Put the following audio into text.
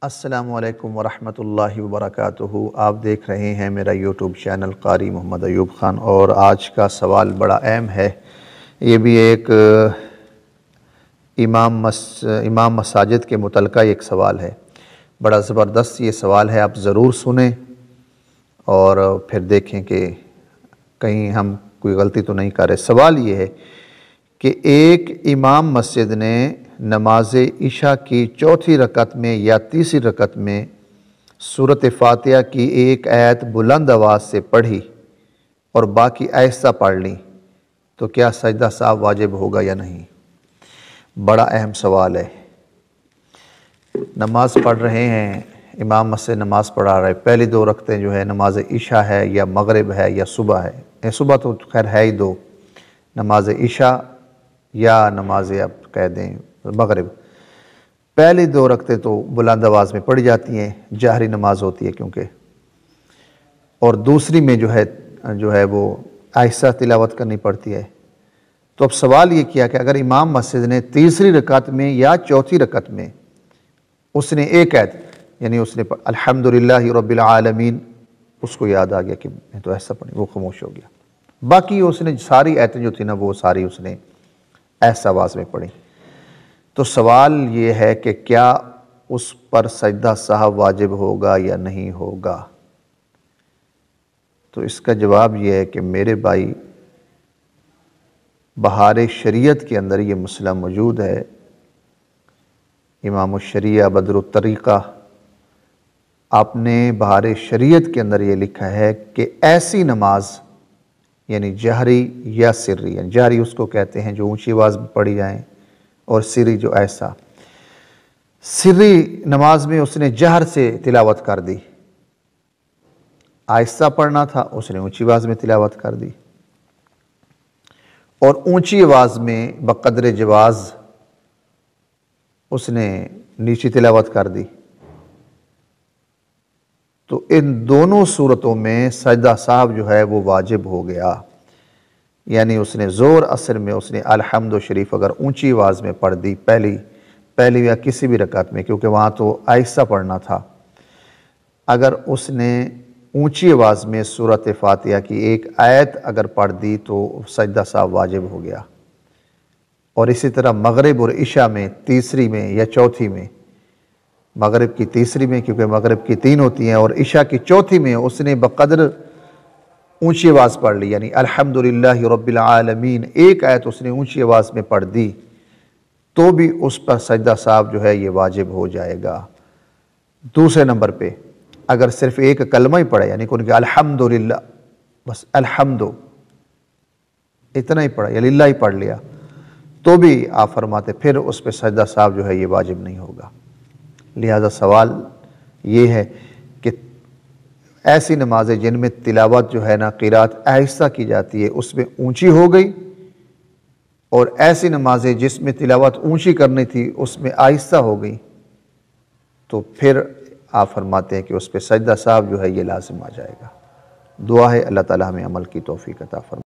السلام علیکم ورحمۃ اللہ وبرکاتہ۔ آپ دیکھ رہے ہیں میرا یوٹیوب چینل قاری محمد ایوب خان، اور آج کا سوال بڑا اہم ہے۔ یہ بھی ایک امام مساجد کے متعلقہ ایک سوال ہے۔ بڑا زبردست یہ سوال ہے، آپ ضرور سنیں اور پھر دیکھیں کہ کہیں ہم کوئی غلطی تو نہیں کر رہے۔ سوال یہ ہے کہ ایک امام مسجد نے نماز عشاء کی چوتھی رکعت میں یا تیسری رکعت میں سورۃ فاتحہ کی ایک آیت بلند آواز سے پڑھی اور باقی آہستہ پڑھ لی، تو کیا سجدہ سہو واجب ہوگا یا نہیں؟ بڑا اہم سوال ہے۔ نماز پڑھ رہے ہیں، امام مسجد نماز پڑھا رہا ہے، پہلی دو رکعتیں جو ہے نماز عشاء ہے یا مغرب ہے یا صبح ہے، صبح تو خیر ہے ہی دو، نماز عشاء یا نماز اب کہہ دیں مغرب۔ پہلی دو رکعتیں تو بلند آواز میں پڑھی جاتی ہیں، جہری نماز ہوتی ہے کیونکہ، اور دوسری میں جو ہے وہ آہستہ تلاوت کرنی پڑتی ہے۔ تو اب سوال یہ کیا کہ اگر امام مسجد نے تیسری رکعت میں یا چوتھی رکعت میں اس نے ایک آیت، یعنی اس نے الحمدللہ رب العالمین، اس کو یاد آ گیا کہ میں تو ایسا پڑھی، وہ خاموش ہو گیا، باقی اس نے ساری آیتیں جو تھی نا وہ ساری اس نے ایسا آواز میں پڑھی، تو سوال یہ ہے کہ کیا اس پر سجدہ سہو واجب ہوگا یا نہیں ہوگا؟ تو اس کا جواب یہ ہے کہ میرے بھائی، بہار شریعت کے اندر یہ مسئلہ موجود ہے۔ امام الشریعہ بدر الطریقہ آپ نے بہار شریعت کے اندر یہ لکھا ہے کہ ایسی نماز، یعنی جہری یا سری، یعنی جہری اس کو کہتے ہیں جو اونچی آواز میں پڑھی جائیں، اور سری جو ایسا، سری نماز میں اس نے جہر سے تلاوت کر دی، آہستہ پڑھنا تھا اس نے اونچی آواز میں تلاوت کر دی، اور اونچی آواز میں بقدر جواز اس نے نیچی تلاوت کر دی، تو ان دونوں صورتوں میں سجدہ سہو جو ہے وہ واجب ہو گیا۔ یعنی اس نے زور اثر میں اس نے الحمد شریف اگر اونچی آواز میں پڑھ دی پہلی یا کسی بھی رکعت میں، کیونکہ وہاں تو آہستہ پڑھنا تھا، اگر اس نے اونچی آواز میں سورۃ فاتحہ کی ایک آیت اگر پڑھ دی تو سجدہ سہو واجب ہو گیا۔ اور اسی طرح مغرب اور عشاء میں تیسری میں یا چوتھی میں، مغرب کی تیسری میں کیونکہ مغرب کی 3 ہوتی ہیں، اور عشاء کی چوتھی میں اس نے بقدر اونچی آواز پڑھ لی، یعنی الحمدللہ رب العالمین ایک آیت اس نے اونچی آواز میں پڑھ دی، تو بھی اس پر سجدہ سہو جو ہے یہ واجب ہو جائے گا۔ دوسرے نمبر پہ اگر صرف ایک کلمہ ہی پڑھا، یعنی کہ الحمدللہ، بس الحمد اتنا ہی پڑھا یا للہ ہی پڑھ لیا، تو بھی آپ فرماتے پھر اس پہ سجدہ سہو جو ہے یہ واجب نہیں ہوگا۔ لہذا سوال یہ ہے کہ ایسی نمازیں جن میں تلاوت جو ہے نا قرات آہستہ کی جاتی ہے اس میں اونچی ہو گئی، اور ایسی نمازیں جس میں تلاوت اونچی کرنی تھی اس میں آہستہ ہو گئی، تو پھر آپ فرماتے ہیں کہ اس پہ سجدہ سہو جو ہے یہ لازم آ جائے گا۔ دعا ہے اللہ تعالی ہمیں عمل کی توفیق عطا فرمائے۔